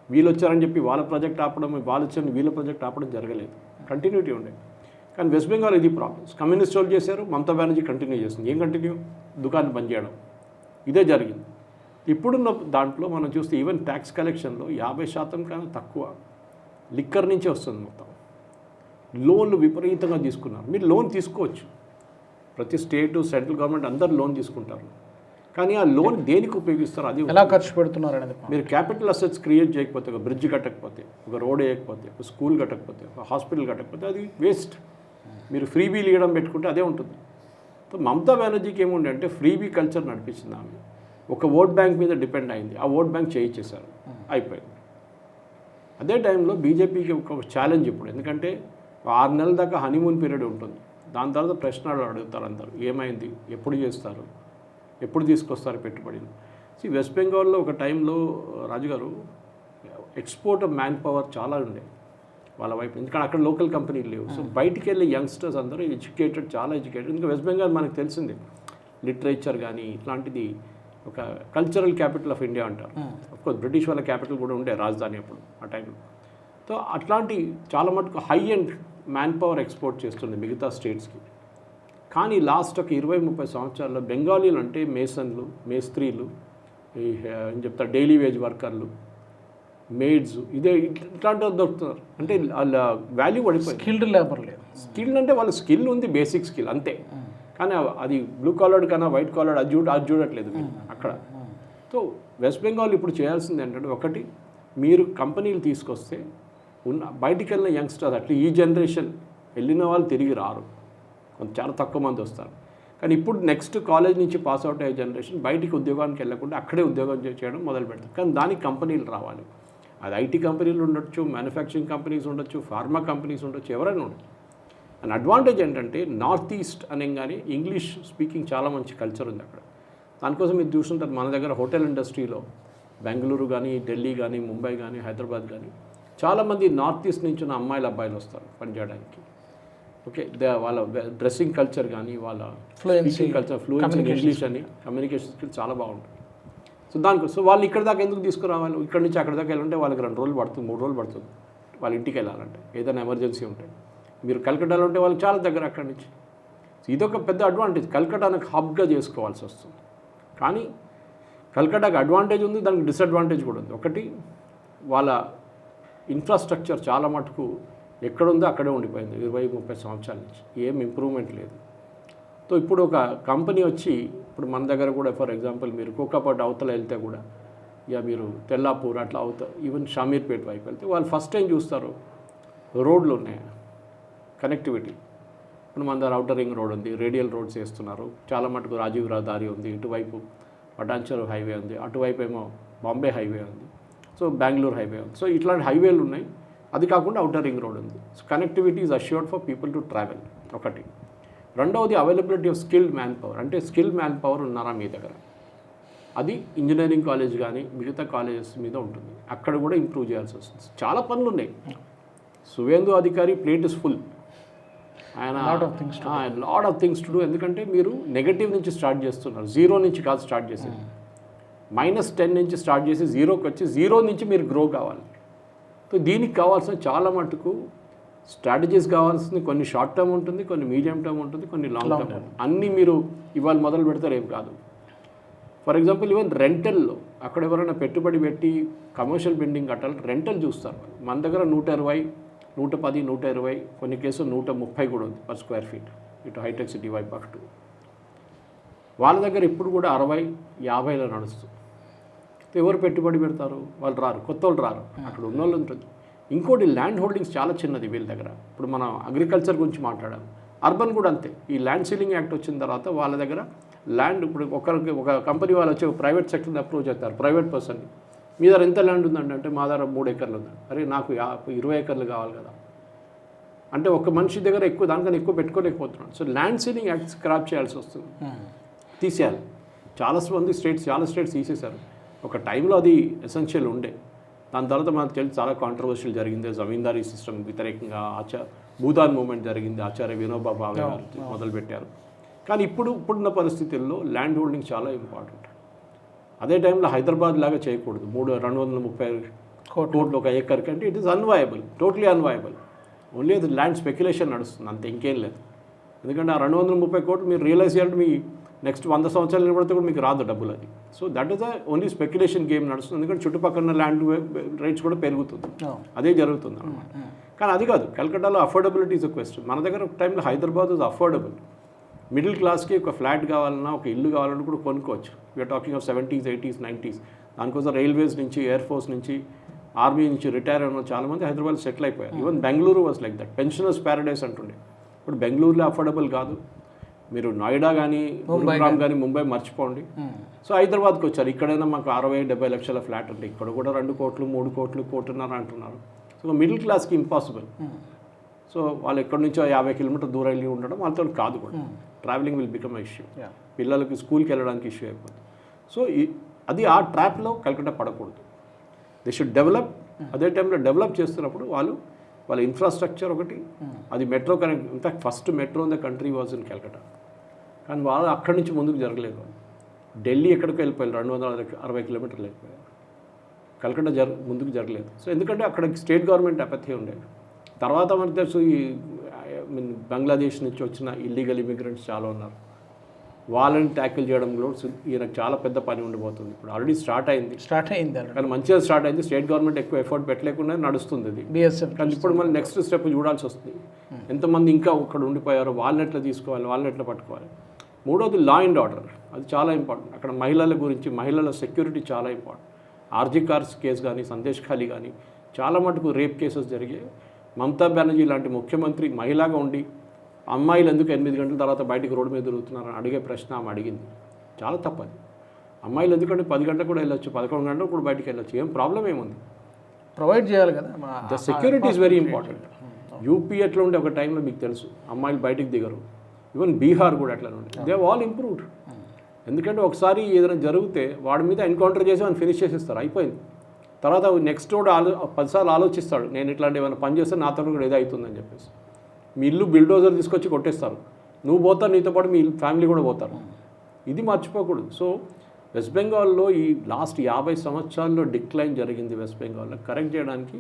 వీళ్ళు వచ్చారని చెప్పి వాళ్ళ ప్రాజెక్ట్ ఆపడం, వాళ్ళు వచ్చారని వీళ్ళ ప్రాజెక్ట్ ఆపడం జరగలేదు, కంటిన్యూటీ ఉండే. కానీ వెస్ట్ బెంగాల్ ఇది ప్రాబ్లమ్స్. కమ్యూనిస్ట్ వాళ్ళు చేశారు, మమతా బెనర్జీ కంటిన్యూ చేస్తుంది. ఏం కంటిన్యూ? దుకాణం బంద్ చేయడం, ఇదే జరిగింది. ఇప్పుడున్న దాంట్లో మనం చూస్తే ఈవెన్ ట్యాక్స్ కలెక్షన్లో 50% కన్నా తక్కువ లిక్కర్ నుంచే వస్తుంది మొత్తం. లోన్లు విపరీతంగా తీసుకున్నారు. మీరు లోన్ తీసుకోవచ్చు, ప్రతి స్టేటు సెంట్రల్ గవర్నమెంట్ అందరు లోన్ తీసుకుంటారు, కానీ ఆ లోన్ దేనికి ఉపయోగిస్తారు? అది ఎలా ఖర్చు పెడుతున్నారు అనేది. మీరు క్యాపిటల్ అసెట్స్ క్రియేట్ చేయకపోతే, ఒక బ్రిడ్జ్ కట్టకపోతే, ఒక రోడ్ వేయకపోతే, ఒక స్కూల్ కట్టకపోతే, ఒక హాస్పిటల్ కట్టకపోతే అది వేస్ట్. మీరు ఫ్రీబీలు ఇవ్వడం పెట్టుకుంటే అదే ఉంటుంది. మమతా బెనర్జీకి ఏముండే అంటే ఫ్రీబీ కల్చర్ నడిపించింది ఆమె. ఒక ఓట్ బ్యాంక్ మీద డిపెండ్ అయింది, ఆ ఓట్ బ్యాంక్ చేయించేశారు, అయిపోయింది. అదే టైంలో బీజేపీకి ఒక ఛాలెంజ్ ఇప్పుడు, ఎందుకంటే 6 నెలల దాకా హనీమూన్ పీరియడ్ ఉంటుంది. దాని తర్వాత ప్రశ్నలు అడుగుతారు అందరూ, ఏమైంది, ఎప్పుడు చేస్తారు, ఎప్పుడు తీసుకొస్తారు పెట్టుబడిని. వెస్ట్ బెంగాల్లో ఒక టైంలో రాజుగారు ఎక్స్పోర్ట్ ఆఫ్ మ్యాన్ పవర్ చాలా ఉండే వాళ్ళ వైపు, ఎందుకంటే అక్కడ లోకల్ కంపెనీలు లేవు. సో బయటికి వెళ్ళే యంగ్స్టర్స్ అందరూ ఎడ్యుకేటెడ్, చాలా ఎడ్యుకేటెడ్. ఇంకా వెస్ట్ బెంగాల్ మనకు తెలిసిందే, లిటరేచర్ కానీ ఇట్లాంటిది ఒక కల్చరల్ క్యాపిటల్ ఆఫ్ ఇండియా అంటారు. అఫ్కోర్స్ బ్రిటిష్ వాళ్ళ క్యాపిటల్ కూడా ఉండే, రాజధాని అప్పుడు ఆ టైంలో. సో అట్లాంటి చాలా మటుకు high and man power export చేస్తుంది మిగతా స్టేట్స్కి. కానీ లాస్ట్ ఒక 20-30 సంవత్సరాల్లో బెంగాలీలు అంటే మేసన్లు, మేస్త్రీలు, ఏం చెప్తారు, డైలీ వేజ్ వర్కర్లు, మేడ్స్ ఇదే ఇట్లాంటి వాళ్ళు దొరుకుతున్నారు. అంటే వాళ్ళ వాల్యూ పడిపోయింది. స్కిల్డ్ లేబర్ లేదు. స్కిల్ అంటే వాళ్ళ స్కిల్ ఉంది, బేసిక్ స్కిల్ అంతే. కానీ అది బ్లూ కాలర్డ్ కన్నా వైట్ కాలర్డ్ అది చూడట్లేదు మీరు అక్కడ. సో వెస్ట్ బెంగాల్ ఇప్పుడు చేయాల్సింది ఏంటంటే, ఒకటి మీరు కంపెనీలు తీసుకొస్తే బయటికి వెళ్ళిన యంగ్స్టర్స్ అట్లా ఈ జనరేషన్ వెళ్ళిన వాళ్ళు తిరిగి రారు, చాలా తక్కువ మంది వస్తారు. కానీ ఇప్పుడు నెక్స్ట్ కాలేజ్ నుంచి పాస్ అవుట్ అయ్యే జనరేషన్ బయటికి ఉద్యోగానికి వెళ్ళకుండా అక్కడే ఉద్యోగం చేయడం మొదలు పెడతారు. కానీ దానికి కంపెనీలు రావాలి. అది ఐటీ కంపెనీలు ఉండొచ్చు, మ్యానుఫ్యాక్చరింగ్ కంపెనీస్ ఉండొచ్చు, ఫార్మా కంపెనీస్ ఉండొచ్చు, ఎవరైనా ఉండొచ్చు. అండ్ అడ్వాంటేజ్ ఏంటంటే నార్త్ ఈస్ట్ అనగానే ఇంగ్లీష్ స్పీకింగ్ చాలా మంచి కల్చర్ ఉంది అక్కడ. దానికోసం మీరు చూస్తుంటారు మన దగ్గర హోటల్ ఇండస్ట్రీలో బెంగళూరు కానీ, ఢిల్లీ కానీ, ముంబై కానీ, హైదరాబాద్ కానీ చాలామంది నార్త్ ఈస్ట్ నుంచి ఉన్న అమ్మాయిలు అబ్బాయిలు వస్తారు పనిచేయడానికి. ఓకే, వాళ్ళ డ్రెస్సింగ్ కల్చర్ కానీ, వాళ్ళ స్పీకింగ్ కల్చర్, ఫ్లూయెన్సీ ఇంగ్లీష్ అని, కమ్యూనికేషన్ స్కిల్స్ చాలా బాగుంటుంది. సో వాళ్ళు ఇక్కడ దాకా ఎందుకు తీసుకురావాలి? ఇక్కడ నుంచి అక్కడ దాకా వెళ్ళాలంటే వాళ్ళకి 2 రోజులు పడుతుంది, 3 రోజులు పడుతుంది వాళ్ళ ఇంటికి వెళ్ళాలంటే, ఏదైనా ఎమర్జెన్సీ ఉంటే. మీరు కలకట్టాలో ఉంటే వాళ్ళు చాలా దగ్గర అక్కడి నుంచి. ఇదొక పెద్ద అడ్వాంటేజ్. కలకట్టానికి హబ్గా చేసుకోవాల్సి వస్తుంది. కానీ కలకట్టాకి అడ్వాంటేజ్ ఉంది, దానికి డిసడ్వాంటేజ్ కూడా ఉంది. ఒకటి, వాళ్ళ ఇన్ఫ్రాస్ట్రక్చర్ చాలా మటుకు ఎక్కడుందో అక్కడే ఉండిపోయింది 20-30 సంవత్సరాల నుంచి, ఏం ఇంప్రూవ్మెంట్ లేదు. సో ఇప్పుడు ఒక కంపెనీ వచ్చి, ఇప్పుడు మన దగ్గర కూడా ఫర్ ఎగ్జాంపుల్ మీరు కోకాపట్ అవతల వెళ్తే కూడా, ఇక మీరు తెల్లాపూర్ అట్లా ఈవెన్ షామీర్పేట వైపు వెళ్తే వాళ్ళు ఫస్ట్ టైం చూస్తారు రోడ్లు ఉన్నాయి, కనెక్టివిటీ. ఇప్పుడు మన దగ్గర ఔటర్ రింగ్ రోడ్ ఉంది, రేడియల్ రోడ్స్ వేస్తున్నారు, చాలా మటుకు రాజీవ్ రహదారి ఉంది, ఇటువైపు పటాన్చెరు హైవే ఉంది, అటువైపు ఏమో బాంబే హైవే ఉంది, సో బెంగళూరు హైవే ఉంది. సో ఇట్లాంటి హైవేలు ఉన్నాయి. అది కాకుండా ఔటర్ రింగ్ రోడ్ ఉంది. So connectivity is assured for people to travel, ఒకటి. రెండవది availability of skilled man power. అంటే స్కిల్డ్ మ్యాన్ పవర్ ఉన్నారా మీ దగ్గర? అది ఇంజనీరింగ్ కాలేజ్ కానీ మిగతా కాలేజెస్ మీద ఉంటుంది. అక్కడ కూడా ఇంప్రూవ్ చేయాల్సి వస్తుంది. చాలా పనులు ఉన్నాయి. సువేందు అధికారి ప్లేట్ ఇస్ ఫుల్. ఆయన lot of things to do. ఎందుకంటే మీరు నెగటివ్ నుంచి స్టార్ట్ చేస్తున్నారు, 0 నుంచి కాదు స్టార్ట్ చేసేది. -10 నుంచి స్టార్ట్ చేసి 0కి వచ్చి 0 నుంచి మీరు గ్రో కావాలి. సో దీనికి కావాల్సిన చాలా మటుకు స్ట్రాటజీస్ కావాల్సింది. కొన్ని షార్ట్ టర్మ్ ఉంటుంది, కొన్ని మీడియం టర్మ్ ఉంటుంది, కొన్ని లాంగ్ టర్మ్ ఉంటుంది. అన్నీ మీరు ఇవాళ మొదలు పెడతారు ఏం కాదు. ఫర్ ఎగ్జాంపుల్ ఈవెన్ రెంటల్లో అక్కడ ఎవరైనా పెట్టుబడి పెట్టి కమర్షియల్ బిల్డింగ్ కట్టాలి, రెంటల్ చూస్తారు. మన దగ్గర 120, 110, 120, కొన్ని కేసులు 130 కూడా ఉంది పర్ స్క్వేర్ ఫీట్, ఇటు హైటెక్ సిటీ వైపు అటు. వాళ్ళ దగ్గర ఇప్పుడు కూడా 60, 50లో నడుస్తుంది. ఎవరు పెట్టుబడి పెడతారు? వాళ్ళు రారు, కొత్త వాళ్ళు రారు, అక్కడ ఉన్న వాళ్ళు ఉంటుంది. ఇంకోటి, ల్యాండ్ హోల్డింగ్స్ చాలా చిన్నది వీళ్ళ దగ్గర. ఇప్పుడు మనం అగ్రికల్చర్ గురించి మాట్లాడాం, అర్బన్ కూడా అంతే. ఈ ల్యాండ్ సీలింగ్ యాక్ట్ వచ్చిన తర్వాత వాళ్ళ దగ్గర ల్యాండ్, ఇప్పుడు ఒక కంపెనీ వాళ్ళు వచ్చి ప్రైవేట్ సెక్టర్ని అప్రోచ్ చేస్తారు, ప్రైవేట్ పర్సన్ని, మీ దగ్గర ఎంత ల్యాండ్ ఉందండి అంటే మా దగ్గర 3 ఎకర్లు ఉందండి. అరే నాకు 20 ఎకర్లు కావాలి కదా అంటే ఒక మనిషి దగ్గర ఎక్కువ, దానికన్నా ఎక్కువ పెట్టుకోలేకపోతున్నాడు. So land ceiling act scrap చేయాల్సి వస్తుంది, తీసేయాలి. చాలా స్టేట్స్ తీసేశారు. ఒక టైంలో అది ఎసెన్షియల్ ఉండే. దాని తర్వాత మనకు తెలిసి చాలా కాంట్రవర్షియల్ జరిగింది. జమీందారీ సిస్టమ్ వ్యతిరేకంగా భూదాన్ మూవ్మెంట్ జరిగింది, ఆచార్య వినోబా భావే గారు మొదలుపెట్టారు. కానీ ఇప్పుడున్న పరిస్థితుల్లో ల్యాండ్ హోల్డింగ్ చాలా ఇంపార్టెంట్. అదే టైంలో హైదరాబాద్ లాగా చేయకూడదు. 230 కోట్లు ఒక ఎకర్ కంటే it is unviable, totally unviable. Only అది ల్యాండ్ స్పెక్యులేషన్ నడుస్తుంది, అంతే, ఇంకేం లేదు. ఎందుకంటే ఆ 230 కోట్లు మీరు రియలైజ్ చేయాలంటే మీ నెక్స్ట్ 100 సంవత్సరాలు నిలబడితే కూడా మీకు రాదు డబ్బులు అది. So that is the only speculation game నడుస్తుంది. ఎందుకంటే చుట్టుపక్కల ల్యాండ్ రేట్స్ కూడా పెరుగుతుంది, అదే జరుగుతుంది అన్నమాట. కానీ అది కాదు, కలకట్టాలో అఫోర్డబిలిటీ ఈజ్ అ క్వశ్చన్. మన దగ్గర ఒక టైంలో హైదరాబాద్ ఈజ్ అఫోర్డబుల్. మిడిల్ క్లాస్కి ఒక ఫ్లాట్ కావాలన్నా, ఒక ఇల్లు కావాలన్నా కూడా కొనుక్కోవచ్చు. We're talking of 70s, 80s, 90s. దానికోసం రైల్వేస్ నుంచి, ఎయిర్ ఫోర్స్ నుంచి, ఆర్మీ నుంచి రిటైర్ అయిన చాలామంది హైదరాబాద్ సెటిల్ అయిపోయారు. Even Bengaluru was like that, pensioners paradise అంటుండే. ఇప్పుడు బెంగళూరులో అఫోర్డబుల్ కాదు. మీరు నోయిడా కానీ, గురుగ్రామ్ కానీ, ముంబై మర్చిపోండి. సో హైదరాబాద్కి వచ్చారు. ఇక్కడైనా మాకు 60-70 లక్షల ఫ్లాట్ అంటే ఇక్కడ కూడా 2 కోట్లు, 3 కోట్లు, 1.5 కోట్లు అంటున్నారు. సో మిడిల్ క్లాస్కి ఇంపాసిబుల్. సో వాళ్ళు ఎక్కడి నుంచో 50 కిలోమీటర్ దూరం వెళ్ళి ఉండడం వాళ్ళతో కాదు కూడా. Travelling will become issue. పిల్లలకి స్కూల్కి వెళ్ళడానికి ఇష్యూ అయిపోతుంది. సో అది ఆ ట్రాప్లో కలకట్ట పడకూడదు. They should develop. అదే టైంలో డెవలప్ చేస్తున్నప్పుడు వాళ్ళ ఇన్ఫ్రాస్ట్రక్చర్ ఒకటి, అది metro connect. In fact first metro in the country was in Calcutta. కానీ వాళ్ళు అక్కడి నుంచి ముందుకు జరగలేదు. ఢిల్లీ ఎక్కడికి వెళ్ళిపోయారు, 260 కిలోమీటర్లు వెళ్ళిపోయారు. కలకట్ట ముందుకు జరగలేదు. సో ఎందుకంటే అక్కడ స్టేట్ గవర్నమెంట్ అపథ్యం ఉండేది. తర్వాత మనకు తెలుసు, బంగ్లాదేశ్ నుంచి వచ్చిన ఇల్లీగల్ ఇమిగ్రెంట్స్ చాలా ఉన్నారు. వాళ్ళని ట్యాకిల్ చేయడంలో ఈయనకు చాలా పెద్ద పని ఉండిపోతుంది. ఇప్పుడు ఆల్రెడీ స్టార్ట్ అయింది కానీ మంచిగా స్టార్ట్ అయింది. స్టేట్ గవర్నమెంట్ ఎక్కువ ఎఫర్ట్ పెట్టలేకుండా నడుస్తుంది ఇది. బిఎస్ఎఫ్ కానీ ఇప్పుడు మళ్ళీ నెక్స్ట్ స్టెప్ చూడాల్సి వస్తుంది. ఎంతమంది ఇంకా ఇక్కడ ఉండిపోయారో వాళ్ళని ఎట్లా తీసుకోవాలి, వాళ్ళని ఎట్లా పట్టుకోవాలి. మూడోది లా అండ్ ఆర్డర్, అది చాలా ఇంపార్టెంట్. అక్కడ మహిళల గురించి, మహిళల సెక్యూరిటీ చాలా ఇంపార్టెంట్. ఆర్జీ కార్స్ కేసు కానీ, సందేశ్ ఖాళీ కానీ చాలా మటుకు రేప్ కేసెస్ జరిగాయి. మమతా బెనర్జీ లాంటి ముఖ్యమంత్రి మహిళగా ఉండి అమ్మాయిలు ఎందుకు 8 గంటల తర్వాత బయటికి రోడ్డు మీద తిరుగుతున్నారని అడిగే ప్రశ్న ఆమె అడిగింది. చాలా తప్పది. అమ్మాయిలు ఎందుకంటే 10 గంటలకు కూడా వెళ్ళొచ్చు, 11 గంటలకు కూడా బయటికి వెళ్ళొచ్చు. ఏం ప్రాబ్లం ఏముంది? ప్రొవైడ్ చేయాలి కదా. The security is very important. UP ఎట్లా ఉంటే ఒక టైంలో మీకు తెలుసు, అమ్మాయిలు బయటికి దిగరు. ఈవెన్ బీహార్ కూడా అట్లా ఉండే. They all improved. ఎందుకంటే ఒకసారి ఏదైనా జరిగితే వాడి మీద ఎన్కౌంటర్ చేసి వాళ్ళు ఫినిష్ చేసేస్తారు, అయిపోయింది. తర్వాత నెక్స్ట్ రోడ్ 10 సార్లు ఆలోచిస్తాడు, నేను ఇట్లాంటి ఏమైనా పని చేస్తే నాతో కూడా ఏదో అవుతుందని చెప్పేసి. మీ ఇల్లు బిల్డోజర్ తీసుకొచ్చి కొట్టేస్తారు, నువ్వు పోతావు, నీతో పాటు మీ ఫ్యామిలీ కూడా పోతారు. ఇది మర్చిపోకూడదు. సో వెస్ట్ బెంగాల్లో ఈ లాస్ట్ 50 సంవత్సరాల్లో డిక్లైన్ జరిగింది వెస్ట్ బెంగాల్లో. కరెక్ట్ చేయడానికి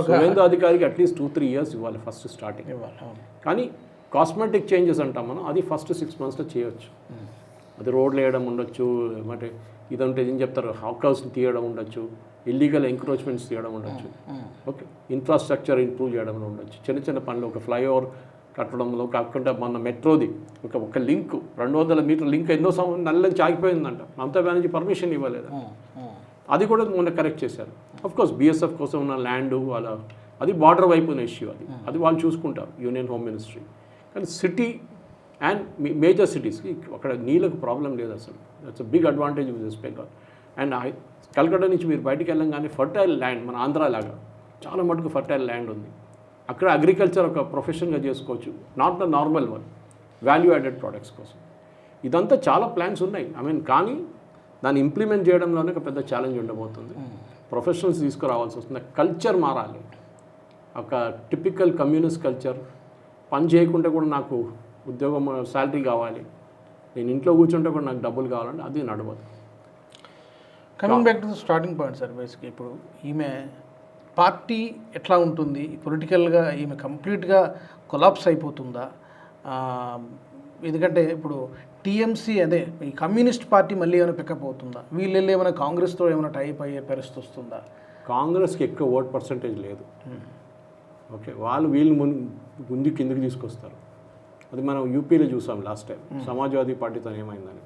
సువేందు అధికారికి అట్లీస్ట్ 2-3 ఇయర్స్ ఇవ్వాలి ఫస్ట్ స్టార్టింగ్. కానీ కాస్మెటిక్ చేంజెస్ అంటాం మనం, అది ఫస్ట్ 6 మంత్స్లో చేయొచ్చు. అది రోడ్లు వేయడం ఉండొచ్చు, అంటే ఇదంటే ఏం చెప్తారు, హౌస్ని తీయడం ఉండొచ్చు, ఇల్లీగల్ ఎంక్రోచ్మెంట్స్ తీయడం ఉండొచ్చు, ఓకే, ఇన్ఫ్రాస్ట్రక్చర్ ఇంప్రూవ్ చేయడంలో ఉండొచ్చు, చిన్న చిన్న పనులు, ఒక ఫ్లైఓవర్ కట్టడంలో కాకుండా మన మెట్రోది ఒక లింక్ 200 మీటర్ల లింక్ ఎన్నో నల్లని చాగిపోయిందంట, మమతా బెనర్జీ పర్మిషన్ ఇవ్వలేదు. అది కూడా మొన్న కరెక్ట్ చేశారు. అఫ్కోర్స్ బిఎస్ఎఫ్ కోసం ఉన్న ల్యాండ్ వాళ్ళ, అది బార్డర్ వైపు ఉన్న ఇష్యూ, అది వాళ్ళు చూసుకుంటారు, యూనియన్ హోమ్ మినిస్ట్రీ. కానీ సిటీ అండ్ మేజర్ సిటీస్కి అక్కడ నీళ్ళకు ప్రాబ్లం లేదు అసలు. That's a big advantage with West Bengal. And Calcutta నుంచి మీరు బయటికి వెళ్ళంగానే ఫర్టైల్ ల్యాండ్, మన ఆంధ్ర లాగా చాలా మటుకు ఫర్టైల్ ల్యాండ్ ఉంది. అక్కడ అగ్రికల్చర్ ఒక ప్రొఫెషన్గా చేసుకోవచ్చు, not the normal one, value added products కోసం. ఇదంతా చాలా ప్లాన్స్ ఉన్నాయి. కానీ దాన్ని ఇంప్లిమెంట్ చేయడంలోనే ఒక పెద్ద ఛాలెంజ్ ఉండబోతుంది. ప్రొఫెషనల్స్ తీసుకురావాల్సి వస్తుంది. కల్చర్ మారాలి. ఒక టిపికల్ కమ్యూనిస్ట్ కల్చర్, పని చేయకుండా కూడా నాకు ఉద్యోగం శాలరీ కావాలి, నేను ఇంట్లో కూర్చుంటే కూడా నాకు డబ్బులు కావాలంటే అది నడవదు. Coming back to the starting point sir, బేసిక్గా ఇప్పుడు ఈమె పార్టీ ఎట్లా ఉంటుంది, పొలిటికల్గా ఈమె కంప్లీట్గా కొలాప్స్ అయిపోతుందా? ఎందుకంటే ఇప్పుడు టీఎంసీ అదే ఈ కమ్యూనిస్ట్ పార్టీ మళ్ళీ ఏమైనా పికప్ అవుతుందా? వీళ్ళు ఏమైనా కాంగ్రెస్తో ఏమైనా టైప్ అయ్యే పరిస్థితి వస్తుందా? కాంగ్రెస్కి ఎక్కువ ఓట్ పర్సంటేజ్ లేదు, ఓకే, వాళ్ళు వీళ్ళు ముందు కిందకి తీసుకొస్తారు. అది మనం యూపీలో చూసాం లాస్ట్ టైం, సమాజ్వాదీ పార్టీతో ఏమైందని.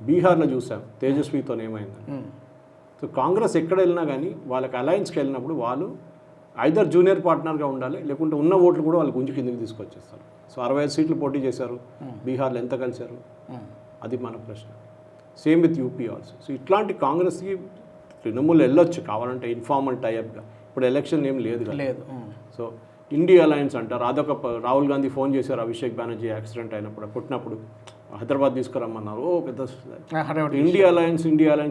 బీహార్లో చూసాం తేజస్వితో ఏమైందని. సో కాంగ్రెస్ ఎక్కడ వెళ్ళినా కానీ వాళ్ళకి అలయన్స్కి వెళ్ళినప్పుడు వాళ్ళు ఐదర్ జూనియర్ పార్ట్నర్గా ఉండాలి, లేకుంటే ఉన్న ఓట్లు కూడా వాళ్ళు గుంజు కిందకి తీసుకొచ్చేస్తారు. సో 65 సీట్లు పోటీ చేశారు బీహార్లో, ఎంత కలిశారు? అది మన ప్రశ్న. Same with UP also. So ఇట్లాంటి కాంగ్రెస్కి తృణమూలు వెళ్ళొచ్చు కావాలంటే ఇన్ఫార్మల్ టైప్గా. ఇప్పుడు ఎలక్షన్ ఏం లేదు కదా. సో ఇండియా అలయన్స్ అంటారు, అదొక రాహుల్ గాంధీ ఫోన్ చేశారు అభిషేక్ బెనర్జీ యాక్సిడెంట్ అయినప్పుడు, పుట్టినప్పుడు హైదరాబాద్ తీసుకురమ్మన్నారు. ఓ పెద్ద ఇండియా అలయన్స్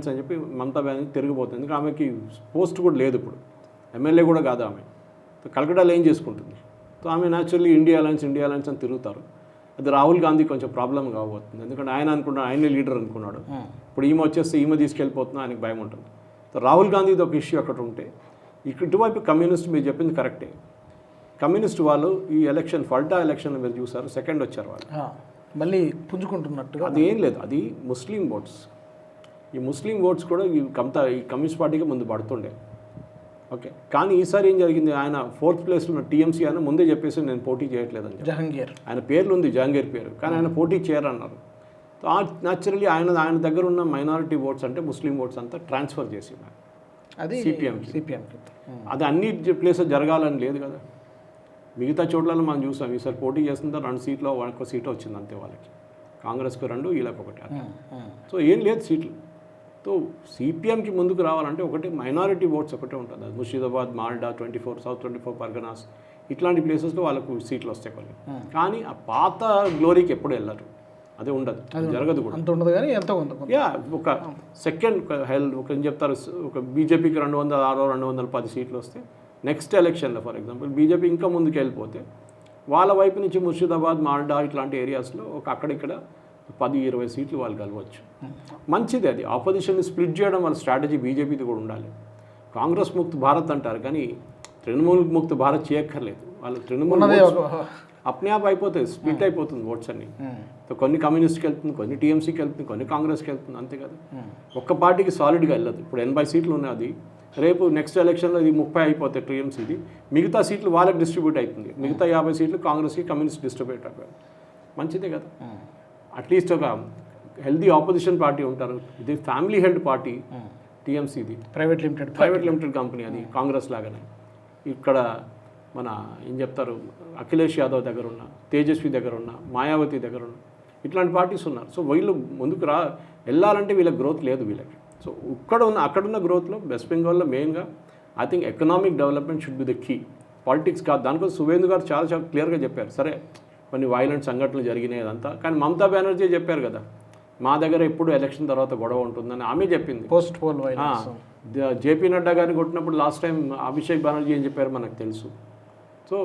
అని చెప్పి మమతా బెనర్జీ తిరిగిపోతుంది. ఎందుకంటే ఆమెకి పోస్ట్ కూడా లేదు, ఇప్పుడు ఎమ్మెల్యే కూడా కాదు ఆమె. కలకటాలో ఏం చేసుకుంటుంది? సో ఆమె న్యాచురల్లీ ఇండియా అలయన్స్ అని తిరుగుతారు. అది రాహుల్ గాంధీ కొంచెం ప్రాబ్లం కాబోతుంది. ఎందుకంటే ఆయనే లీడర్ అనుకున్నాడు. ఇప్పుడు ఈమె వచ్చేస్తే ఈమె తీసుకెళ్ళిపోతున్నా ఆయనకి భయం ఉంటుంది. సో రాహుల్ గాంధీది ఒక ఇష్యూ అక్కడ ఉంటే, ఇటువైపు కమ్యూనిస్ట్ మీరు చెప్పింది కరెక్టే. కమ్యూనిస్ట్ వాళ్ళు ఈ ఎలక్షన్ ఫల్టా ఎలక్షన్లో మీరు చూసారు, సెకండ్ వచ్చారు వాళ్ళు, మళ్ళీ పుంజుకుంటున్నట్టుగా. అది ఏం లేదు, అది ముస్లిం ఓట్స్. ఈ ముస్లిం ఓట్స్ కూడా ఈ కమ్యూనిస్ట్ పార్టీకి ముందు పడుతుండే, ఓకే. కానీ ఈసారి ఏం జరిగింది, ఆయన 4th ప్లేస్లో ఉన్న టీఎంసీ ఆయన ముందే చెప్పేసి నేను పోటీ చేయట్లేదని. జహంగీర్ ఆయన పేర్లు ఉంది, జహంగీర్ పేరు, కానీ ఆయన పోటీ చేయరన్నారు. న్యాచురల్లీ ఆయన దగ్గర ఉన్న మైనారిటీ ఓట్స్ అంటే ముస్లిం ఓట్స్ అంతా ట్రాన్స్ఫర్ చేసి అది సిపిఎంకి. అది అన్ని ప్లేసెస్ జరగాలని లేదు కదా. మిగతా చోట్లలో మనం చూసాం, ఈసారి పోటీ చేస్తుంటే 2 సీట్లో 1 సీట్ వచ్చింది అంతే వాళ్ళకి. కాంగ్రెస్కి 2, వీళ్ళకి 1. సో ఏం లేదు సీట్లు. సో సిపిఎంకి ముందుకు రావాలంటే ఒకటి మైనారిటీ ఓట్స్ ఒకటే ఉంటుంది. అది ముర్షిదాబాద్, మాల్డా, 24 సౌత్ 24 పర్గనాస్, ఇట్లాంటి ప్లేసెస్లో వాళ్ళకు సీట్లు వస్తాయి కొన్ని. కానీ ఆ పాత గ్లోరీకి ఎప్పుడు వెళ్ళరు, అదే ఉండదు, జరగదు కూడా. అంత ఉండదు కానీ ఎంత ఒక సెకండ్ ఒక ఏం చెప్తారు, ఒక బీజేపీకి 206, 210 సీట్లు వస్తే నెక్స్ట్ ఎలక్షన్లో ఫర్ ఎగ్జాంపుల్ బీజేపీ ఇంకా ముందుకు వెళ్ళిపోతే వాళ్ళ వైపు నుంచి ముర్షిదాబాద్, మాల్డా ఇట్లాంటి ఏరియాస్లో ఒక అక్కడిక్కడ 10-20 సీట్లు వాళ్ళు కలవచ్చు. మంచిది. అది ఆపోజిషన్ని స్ప్లిట్ చేయడం వాళ్ళ స్ట్రాటజీ బీజేపీది కూడా ఉండాలి. కాంగ్రెస్ ముక్త్ భారత్ అంటారు కానీ తృణమూల్ ముక్త్ భారత్ చేయక్కర్లేదు. వాళ్ళు అప్నే ఆప్ అయిపోతుంది, స్ప్లిట్ అయిపోతుంది ఓట్స్ అన్ని. సో కొన్ని కమ్యూనిస్ట్కి వెళ్తుంది, కొన్ని టీఎంసీకి వెళ్తుంది, కొన్ని కాంగ్రెస్కి వెళ్తుంది, అంతే కదా. ఒక్క పార్టీకి సాలిడ్గా వెళ్ళదు. ఇప్పుడు 80 సీట్లు ఉన్నాయి, అది రేపు నెక్స్ట్ ఎలక్షన్లో ఇది 30 అయిపోతాయి టీఎంసీది, మిగతా సీట్లు వాళ్ళకి డిస్ట్రిబ్యూట్ అవుతుంది, మిగతా 50 సీట్లు కాంగ్రెస్కి కమ్యూనిస్ట్ డిస్ట్రిబ్యూట్ అయిపోయారు. మంచిదే కదా. అట్లీస్ట్ ఒక హెల్దీ ఆపోజిషన్ పార్టీ ఉంటారు. ఇది ఫ్యామిలీ హెల్డ్ పార్టీ టీఎంసీది, ప్రైవేట్ లిమిటెడ్ కంపెనీ, అది కాంగ్రెస్ లాగానే. ఇక్కడ మన ఏం చెప్తారు, అఖిలేష్ యాదవ్ దగ్గర ఉన్న, తేజస్వి దగ్గర ఉన్న, మాయావతి దగ్గర ఉన్న ఇట్లాంటి పార్టీస్ ఉన్నారు. సో వీళ్ళు ముందుకు వెళ్ళాలంటే వీళ్ళకి గ్రోత్ లేదు వీళ్ళకి. సో అక్కడున్న గ్రోత్లో వెస్ట్ బెంగాల్లో మెయిన్గా I think economic development should be the key, politics కాదు. దానికోసం సువేందు గారు చాలా క్లియర్గా చెప్పారు. సరే కొన్ని వైలెంట్ సంఘటనలు జరిగినాయి అదంతా, కానీ మమతా బెనర్జీ చెప్పారు కదా, మా దగ్గర ఎప్పుడు ఎలక్షన్ తర్వాత గొడవ ఉంటుందని ఆమె చెప్పింది. పోస్ట్ పోల్ జేపీ నడ్డా గారిని కొట్టినప్పుడు లాస్ట్ టైం అభిషేక్ బెనర్జీ ఏం చెప్పారు మనకు తెలుసు. సో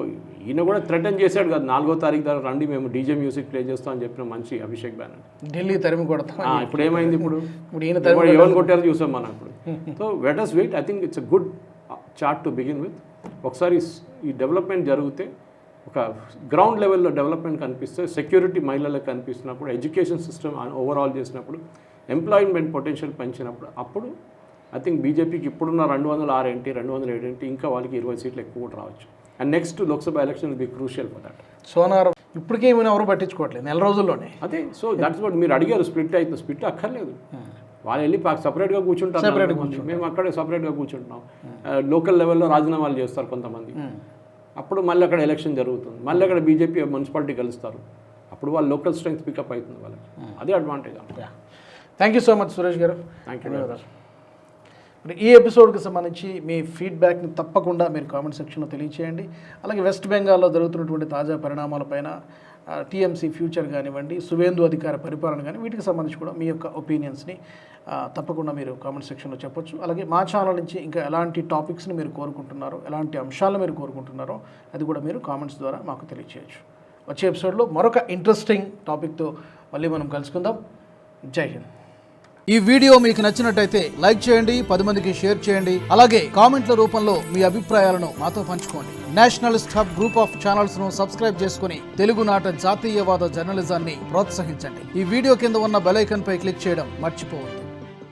ఈయన కూడా థ్రెటన్ చేశాడు కదా, 4వ తారీఖు దాకా రండి మేము డీజే మ్యూజిక్ ప్లే చేస్తాం అని చెప్పిన మంచి అభిషేక్ బెనర్జీ. ఢిల్లీ తరిమి కొడతాం. ఇప్పుడు ఏమైంది, ఇప్పుడు ఎవరు కొట్టారో చూసాం మనం ఇప్పుడు. So let us wait. I think it's a good chart to begin with. ఒకసారి ఈ డెవలప్మెంట్ జరిగితే, ఒక గ్రౌండ్ లెవెల్లో డెవలప్మెంట్ కనిపిస్తే, సెక్యూరిటీ మహిళలకు కనిపిస్తున్నప్పుడు, ఎడ్యుకేషన్ సిస్టమ్ ఓవరాల్ చేసినప్పుడు, ఎంప్లాయ్మెంట్ పొటెన్షియల్ పెంచినప్పుడు, అప్పుడు ఐ థింక్ బీజేపీకి ఇప్పుడున్న 206 ఏంటి 207 ఏంటి, ఇంకా వాళ్ళకి 20 సీట్లు ఎక్కువ కూడా రావచ్చు. And next Lok Sabha election will be crucial for that. సోనారం ఇప్పటికే ఏమైనా ఎవరు పట్టించుకోవట్లేదు, నెల రోజుల్లోనే. అదే, సో దట్స్ వాట్ మీరు అడిగారు, స్ప్లిట్ అవుతుంది. స్ప్లిట్ అక్కర్లేదు, వాళ్ళు వెళ్ళి సపరేట్గా కూర్చుంటారు, మేము అక్కడే సపరేట్గా కూర్చుంటున్నాం. లోకల్ లెవెల్లో రాజీనామాలు చేస్తారు కొంతమంది, అప్పుడు మళ్ళీ అక్కడ ఎలక్షన్ జరుగుతుంది, మళ్ళీ అక్కడ బీజేపీ మున్సిపాలిటీ కలుస్తారు, అప్పుడు వాళ్ళు లోకల్ స్ట్రెంగ్త్ పికప్ అవుతుంది వాళ్ళకి. అదే advantage. Thank you so much Suresh garu. Thank you. మరి ఈ ఎపిసోడ్కి సంబంధించి మీ ఫీడ్బ్యాక్ని తప్పకుండా మీరు కామెంట్ సెక్షన్లో తెలియచేయండి. అలాగే వెస్ట్ బెంగాల్లో జరుగుతున్నటువంటి తాజా పరిణామాలపైన, టీఎంసీ ఫ్యూచర్ కానివ్వండి, సువేందు అధికార పరిపాలన కానీ, వీటికి సంబంధించి కూడా మీ యొక్క ఒపీనియన్స్ని తప్పకుండా మీరు కామెంట్ సెక్షన్లో చెప్పొచ్చు. అలాగే మా ఛానల్ నుంచి ఇంకా ఎలాంటి టాపిక్స్ని మీరు కోరుకుంటున్నారో, ఎలాంటి అంశాలను మీరు కోరుకుంటున్నారో అది కూడా మీరు కామెంట్స్ ద్వారా మాకు తెలియచేయచ్చు. వచ్చే ఎపిసోడ్లో మరొక ఇంట్రెస్టింగ్ టాపిక్తో మళ్ళీ మనం కలుసుకుందాం. జై హింద్. ఈ వీడియో మీకు నచ్చినట్టయితే లైక్ చేయండి, 10 మందికి షేర్ చేయండి. అలాగే కామెంట్ల రూపంలో మీ అభిప్రాయాలను మాతో పంచుకోండి. Nationalist hub group of channels ను సబ్స్క్రైబ్ చేసుకుని తెలుగునాట జాతీయవాద జర్నలిజాన్ని ప్రోత్సహించండి. ఈ వీడియో కింద ఉన్న బెల్ ఐకాన్ పై క్లిక్ చేయడం మర్చిపోవద్దు.